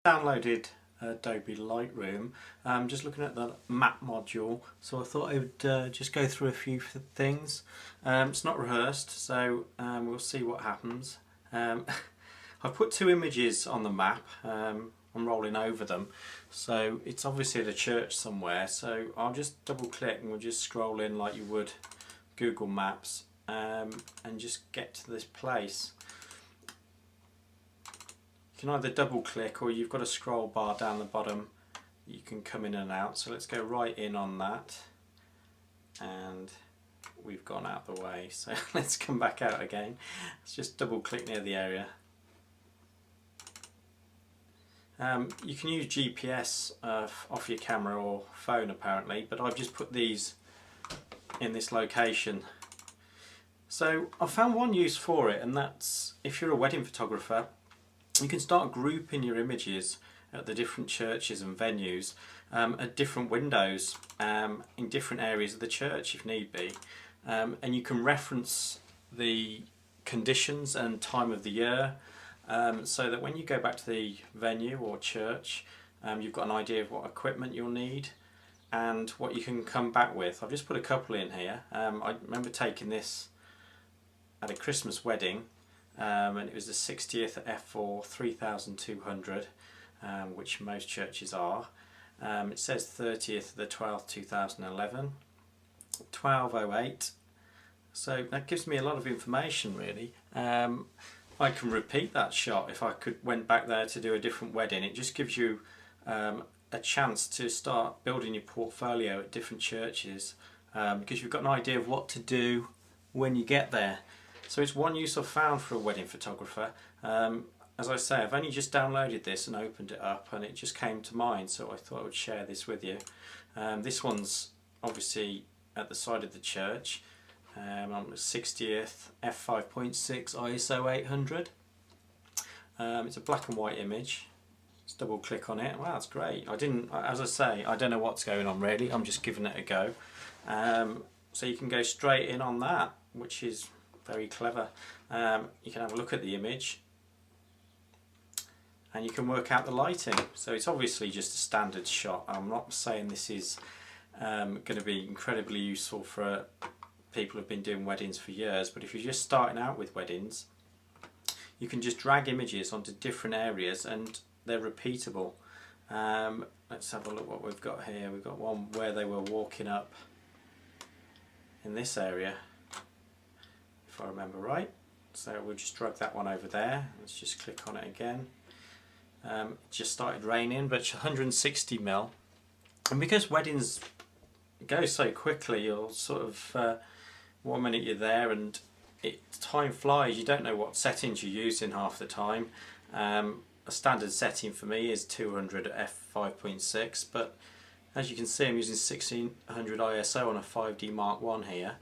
Downloaded Adobe Lightroom. Just looking at the map module, so I thought I would just go through a few things. It's not rehearsed, so we'll see what happens. I've put two images on the map. I'm rolling over them, so it's obviously at a church somewhere, so I'll just double click and we'll just scroll in like you would Google Maps and just get to this place. You can either double click or you've got a scroll bar down the bottom. You can come in and out, so let's go right in on that, and we've gone out the way, so let's come back out again. Let's just double click near the area. You can use GPS off your camera or phone apparently, but I've just put these in this location. So I found one use for it, and that's if you're a wedding photographer, you can start grouping your images at the different churches and venues at different windows in different areas of the church if need be, and you can reference the conditions and time of the year, so that when you go back to the venue or church, you've got an idea of what equipment you'll need and what you can come back with. I've just put a couple in here. I remember taking this at a Christmas wedding, and it was the 60th f4 3200, which most churches are. It says 30th of the 12th 2011, 1208, so that gives me a lot of information really. I can repeat that shot if I went back there to do a different wedding. It just gives you a chance to start building your portfolio at different churches, because you've got an idea of what to do when you get there. So it's one use I've found for a wedding photographer. As I say, I've only just downloaded this and opened it up, and it just came to mind, so I thought I would share this with you. This one's obviously at the side of the church. On the 60th f5.6 ISO 800. It's a black and white image. Let's double click on it. Wow, that's great. As I say, I don't know what's going on really. I'm just giving it a go. So you can go straight in on that, which is very clever. You can have a look at the image and you can work out the lighting. So it's obviously just a standard shot. I'm not saying this is going to be incredibly useful for people who've been doing weddings for years, but if you're just starting out with weddings, you can just drag images onto different areas and they're repeatable. Let's have a look what we've got here. We've got one where they were walking up in this area, if I remember right, so we'll just drag that one over there. Let's just click on it again. It just started raining, but it's 160mm, and because weddings go so quickly, you'll sort of 1 minute you're there and time flies. You don't know what settings you're using half the time. A standard setting for me is 200 f5.6, but as you can see I'm using 1600 ISO on a 5D Mark I here,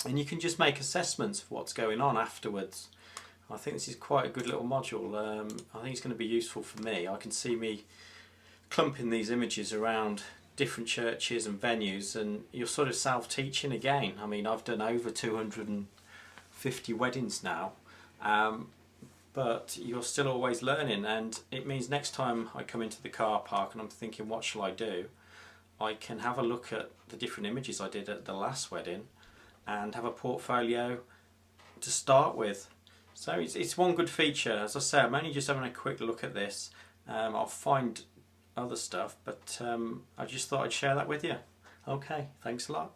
and you can just make assessments of what's going on afterwards. I think this is quite a good little module. I think it's going to be useful for me. I can see me clumping these images around different churches and venues, and you're sort of self-teaching again. I mean, I've done over 250 weddings now, but you're still always learning, and it means next time I come into the car park and I'm thinking what shall I do, I can have a look at the different images I did at the last wedding and have a portfolio to start with. So it's one good feature. As I say, I'm only just having a quick look at this. I'll find other stuff, but I just thought I'd share that with you. Okay, thanks a lot.